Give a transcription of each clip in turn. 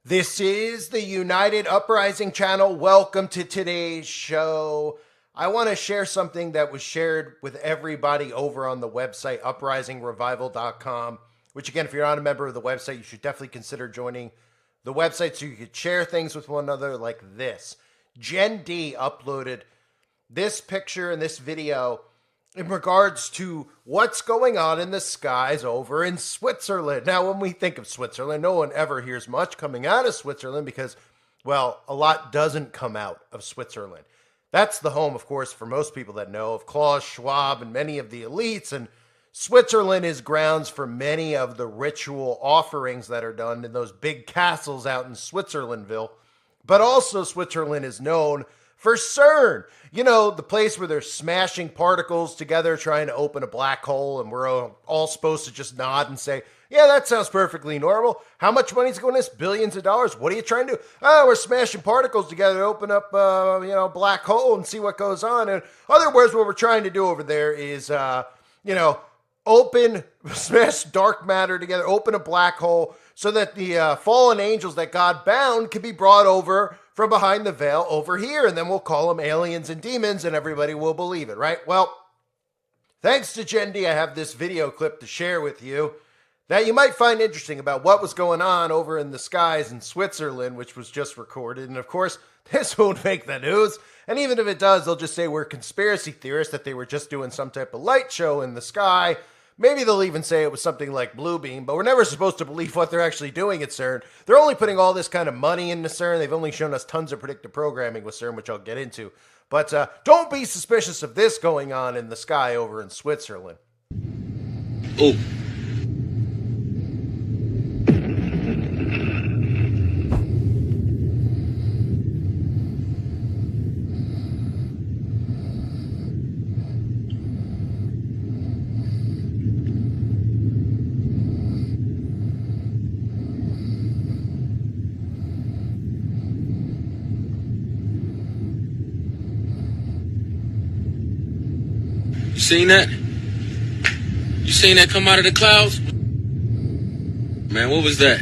This is the United Uprising channel. Welcome to today's show. I want to share something that was shared with everybody over on the website, uprisingrevival.com, which again, if you're not a member of the website, you should definitely consider joining the website so you could share things with one another like this. Jen D uploaded this picture and this video in regards to what's going on in the skies over in Switzerland. Now, when we think of Switzerland, no one ever hears much coming out of Switzerland because, well, a lot doesn't come out of Switzerland. That's the home, of course, for most people that know, of Klaus Schwab and many of the elites. And Switzerland is grounds for many of the ritual offerings that are done in those big castles out in Switzerlandville. But also Switzerland is known for CERN, you know, the place where they're smashing particles together trying to open a black hole, and we're all supposed to just nod and say, yeah, that sounds perfectly normal. How much money is going to this? Billions of dollars. What are you trying to do? Oh, we're smashing particles together to open up, a black hole and see what goes on. In other words, what we're trying to do over there is, smash dark matter together, open a black hole so that the fallen angels that God bound can be brought over from behind the veil over here, and then we'll call them aliens and demons, and everybody will believe it, right? Well, thanks to Jen D, I have this video clip to share with you that you might find interesting about what was going on over in the skies in Switzerland, which was just recorded. And of course, this won't make the news. And even if it does, they'll just say we're conspiracy theorists, that they were just doing some type of light show in the sky. Maybe they'll even say it was something like Bluebeam, but we're never supposed to believe what they're actually doing at CERN. They're only putting all this kind of money into CERN. They've only shown us tons of predictive programming with CERN, which I'll get into. But don't be suspicious of this going on in the sky over in Switzerland. Oh. You seen that? You seen that come out of the clouds? Man, what was that?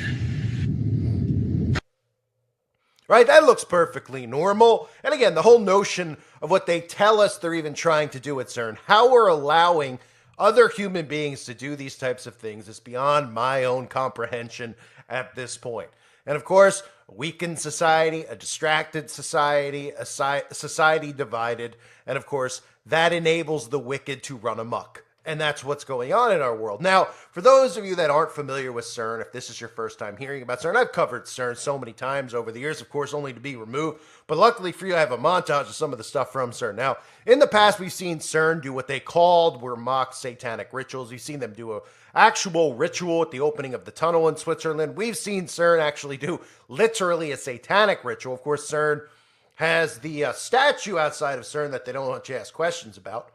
Right, that looks perfectly normal. And again, the whole notion of what they tell us they're even trying to do at CERN, how we're allowing other human beings to do these types of things is beyond my own comprehension at this point. And of course, a weakened society, a distracted society, a society divided, and of course, that enables the wicked to run amok. And that's what's going on in our world. Now, for those of you that aren't familiar with CERN, if this is your first time hearing about CERN, I've covered CERN so many times over the years, of course, only to be removed. But luckily for you, I have a montage of some of the stuff from CERN. Now, in the past, we've seen CERN do what they were mock satanic rituals. We've seen them do an actual ritual at the opening of the tunnel in Switzerland. We've seen CERN actually do literally a satanic ritual. Of course, CERN has the statue outside of CERN that they don't want you to ask questions about.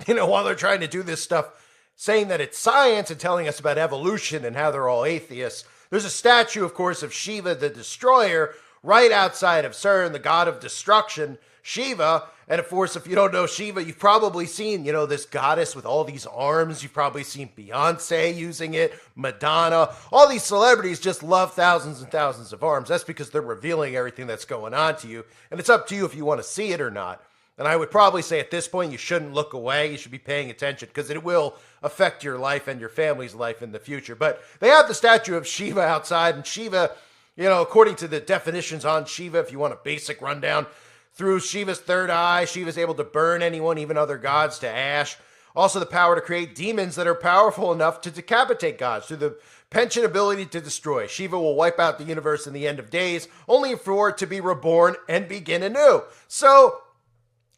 You know, while they're trying to do this stuff, saying that it's science and telling us about evolution and how they're all atheists. There's a statue, of course, of Shiva the Destroyer right outside of CERN, the god of destruction, Shiva. And of course, if you don't know Shiva, you've probably seen, this goddess with all these arms. You've probably seen Beyonce using it, Madonna. All these celebrities just love thousands and thousands of arms. That's because they're revealing everything that's going on to you. And it's up to you if you want to see it or not. And I would probably say at this point, you shouldn't look away. You should be paying attention because it will affect your life and your family's life in the future. But they have the statue of Shiva outside, and Shiva, according to the definitions on Shiva, if you want a basic rundown, through Shiva's third eye, Shiva's able to burn anyone, even other gods, to ash. Also the power to create demons that are powerful enough to decapitate gods through the penchant ability to destroy. Shiva will wipe out the universe in the end of days, only for it to be reborn and begin anew. So,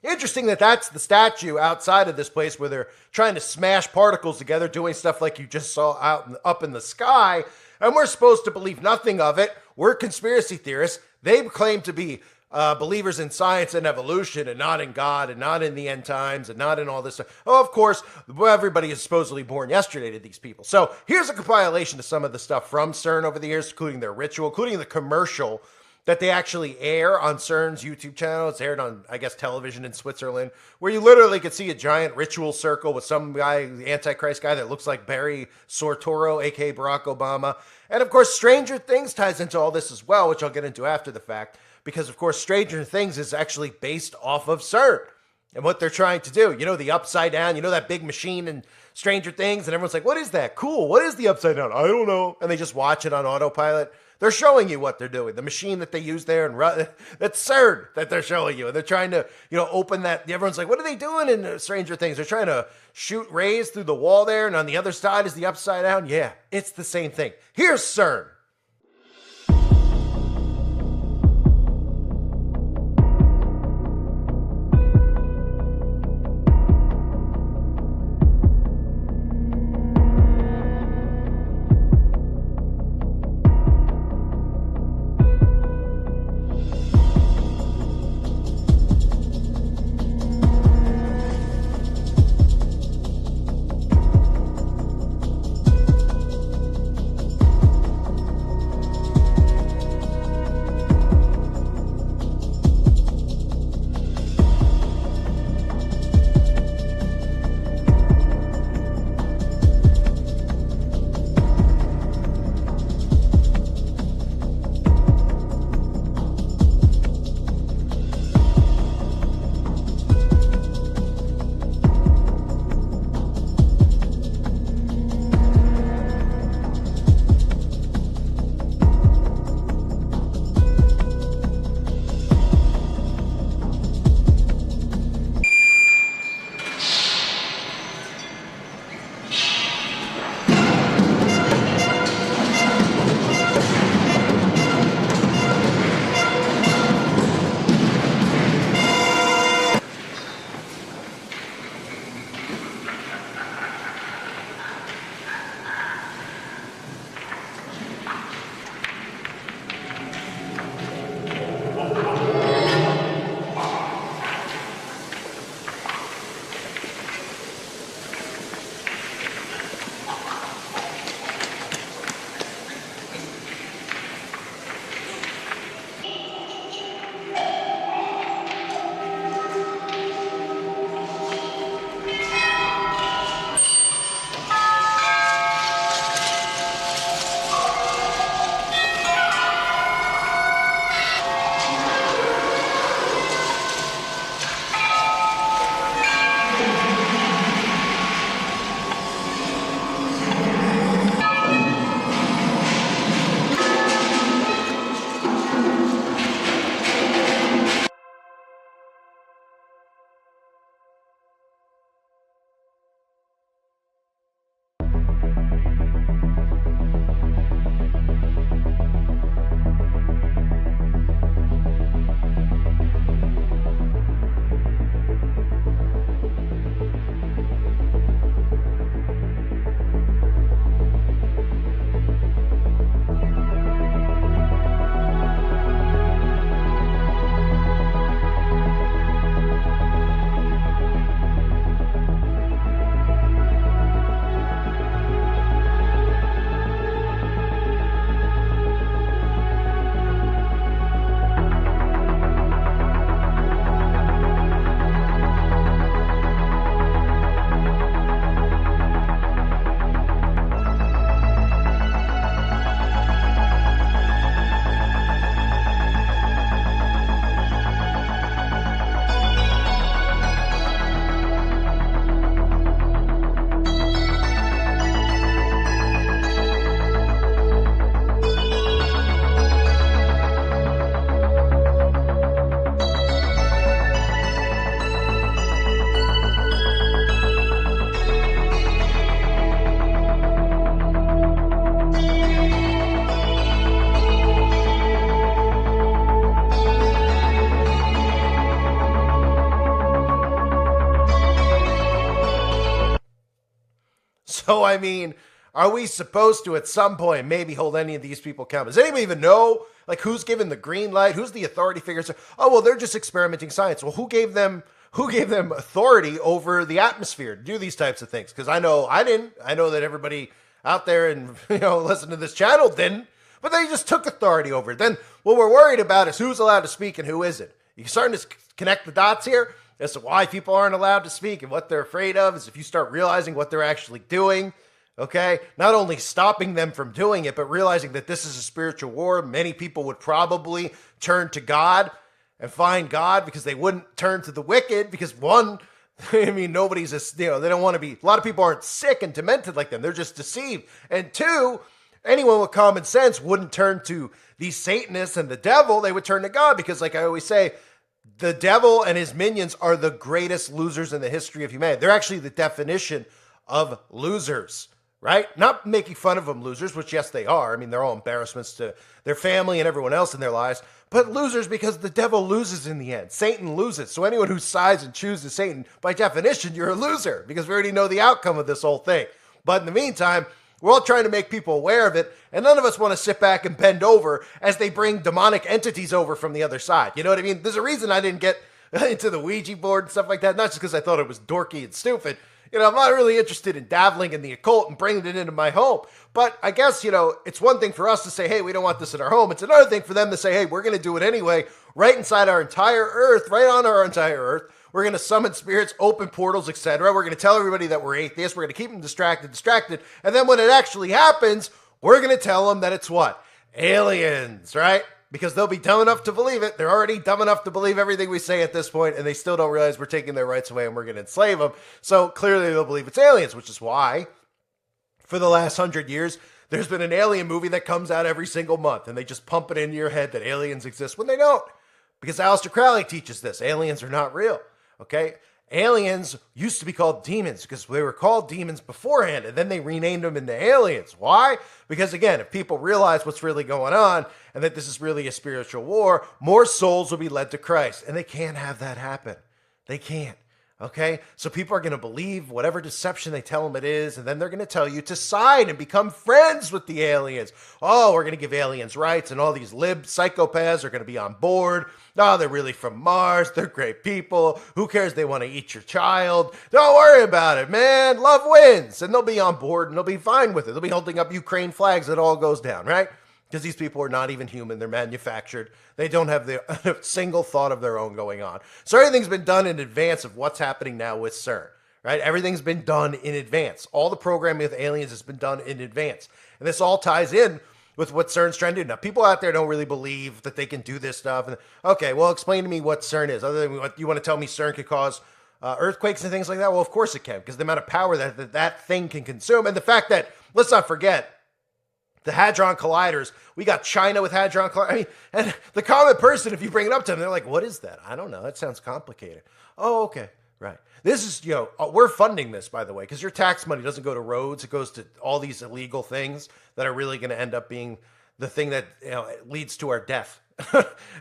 interesting that that's the statue outside of this place where they're trying to smash particles together, doing stuff like you just saw up in the sky, and we're supposed to believe nothing of it. We're conspiracy theorists. They claim to be believers in science and evolution and not in God and not in the end times and not in all this stuff. Oh, of course, everybody is supposedly born yesterday to these people. So here's a compilation of some of the stuff from CERN over the years, including their ritual, including the commercial that they actually air on CERN's YouTube channel. It's aired on, I guess, television in Switzerland, where you literally could see a giant ritual circle with some guy, the Antichrist guy that looks like Barry Sortoro, aka Barack Obama. And of course, Stranger Things ties into all this as well, which I'll get into after the fact, because of course, Stranger Things is actually based off of CERN and what they're trying to do. You know, the upside down, you know, that big machine in Stranger Things, and everyone's like, what is that? Cool. What is the upside down? I don't know. And they just watch it on autopilot. They're showing you what they're doing. The machine that they use there, and that's CERN that they're showing you. And they're trying to, open that. Everyone's like, what are they doing in Stranger Things? They're trying to shoot rays through the wall there, and on the other side is the upside down. Yeah, it's the same thing. Here's CERN. So, I mean, are we supposed to at some point maybe hold any of these people accountable? Does anybody even know, like, who's given the green light? Who's the authority figures? Oh, well, they're just experimenting science. Well, who gave them authority over the atmosphere to do these types of things? Because I know I didn't. I know that everybody out there and, listen to this channel didn't. but they just took authority over it. Then what we're worried about is who's allowed to speak and who isn't. You're starting to connect the dots here as to why people aren't allowed to speak, and what they're afraid of is if you start realizing what they're actually doing, okay? Not only stopping them from doing it, but realizing that this is a spiritual war. Many people would probably turn to God and find God because they wouldn't turn to the wicked because one, I mean, nobody's, they don't want to be, a lot of people aren't sick and demented like them. They're just deceived. And two, anyone with common sense wouldn't turn to these Satanists and the devil. They would turn to God because, like I always say, the devil and his minions are the greatest losers in the history of humanity. They're actually the definition of losers, right? Not making fun of them losers, which yes, they are. I mean, they're all embarrassments to their family and everyone else in their lives, but losers because the devil loses in the end. Satan loses. So anyone who sides and chooses Satan, by definition, you're a loser because we already know the outcome of this whole thing. But in the meantime, we're all trying to make people aware of it, and none of us want to sit back and bend over as they bring demonic entities over from the other side. You know what I mean? There's a reason I didn't get into the Ouija board and stuff like that, not just because I thought it was dorky and stupid. I'm not really interested in dabbling in the occult and bringing it into my home. But I guess, it's one thing for us to say, hey, we don't want this in our home. It's another thing for them to say, hey, we're going to do it anyway, right inside our entire earth, right on our entire earth. We're going to summon spirits, open portals, etc. We're going to tell everybody that we're atheists. We're going to keep them distracted. And then when it actually happens, we're going to tell them that it's what? Aliens, right? Because they'll be dumb enough to believe it. They're already dumb enough to believe everything we say at this point, and they still don't realize we're taking their rights away and we're going to enslave them. So clearly they'll believe it's aliens, which is why for the last 100 years, there's been an alien movie that comes out every single month, and they just pump it into your head that aliens exist when they don't. Because Aleister Crowley teaches this. Aliens are not real. Okay? Aliens used to be called demons because they were called demons beforehand, and then they renamed them into aliens. Why? Because again, if people realize what's really going on and that this is really a spiritual war, more souls will be led to Christ, and they can't have that happen. They can't. Okay? So people are going to believe whatever deception they tell them it is, and then they're going to tell you to side and become friends with the aliens. Oh, we're going to give aliens rights, and all these lib psychopaths are going to be on board. Oh, they're really from Mars. They're great people. Who cares? They want to eat your child. Don't worry about it, man. Love wins. And they'll be on board, and they'll be fine with it. They'll be holding up Ukraine flags. It all goes down, right? Because these people are not even human. They're manufactured. They don't have the single thought of their own going on. So everything's been done in advance of what's happening now with CERN, right? Everything's been done in advance. All the programming with aliens has been done in advance. And this all ties in with what CERN's trying to do. Now, people out there don't really believe that they can do this stuff. And, okay, well, explain to me what CERN is. Other than what you want to tell me CERN could cause earthquakes and things like that? Well, of course it can, because the amount of power that thing can consume. And the fact that, let's not forget, the Hadron Colliders, we got China with Hadron Colliders. I mean, and the common person, if you bring it up to them, they're like, what is that? I don't know. That sounds complicated. Oh, okay. Right. This is, we're funding this, by the way, because your tax money doesn't go to roads. It goes to all these illegal things that are really going to end up being the thing that leads to our death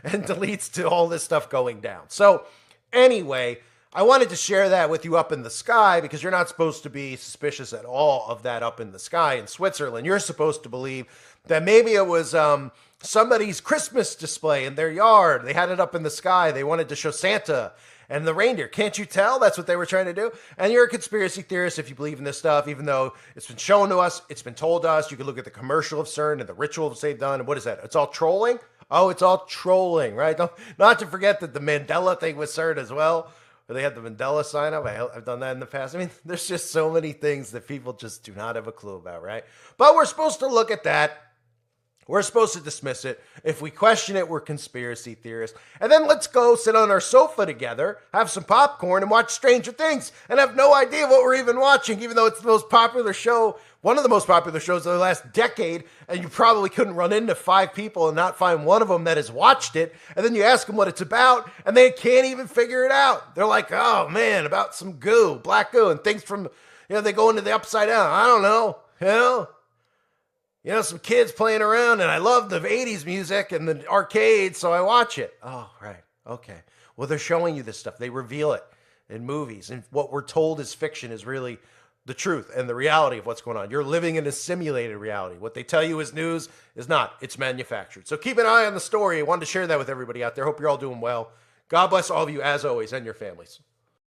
and leads to all this stuff going down. So anyway, I wanted to share that with you up in the sky because you're not supposed to be suspicious at all of that up in the sky in Switzerland. You're supposed to believe that maybe it was somebody's Christmas display in their yard. They had it up in the sky. They wanted to show Santa and the reindeer. Can't you tell? That's what they were trying to do. And you're a conspiracy theorist if you believe in this stuff, even though it's been shown to us, it's been told to us. You can look at the commercial of CERN and the rituals they've done. And what is that? It's all trolling? Oh, it's all trolling, right? Not to forget that the Mandela thing with CERN as well, where they had the Mandela sign up. I've done that in the past. I mean, there's just so many things that people just do not have a clue about, right? But we're supposed to look at that. We're supposed to dismiss it. If we question it, we're conspiracy theorists. And then let's go sit on our sofa together, have some popcorn, and watch Stranger Things, and have no idea what we're even watching, even though it's the most popular show, one of the most popular shows of the last decade, and you probably couldn't run into 5 people and not find one of them that has watched it. And then you ask them what it's about, and they can't even figure it out. They're like, oh, man, about some goo, black goo, and things from, they go into the upside down. I don't know, some kids playing around, and I love the 80s music and the arcade, so I watch it. Oh, right. Okay. Well, they're showing you this stuff. They reveal it in movies, and what we're told is fiction is really the truth and the reality of what's going on. You're living in a simulated reality. What they tell you is news is not. It's manufactured. So keep an eye on the story. I wanted to share that with everybody out there. Hope you're all doing well. God bless all of you, as always, and your families.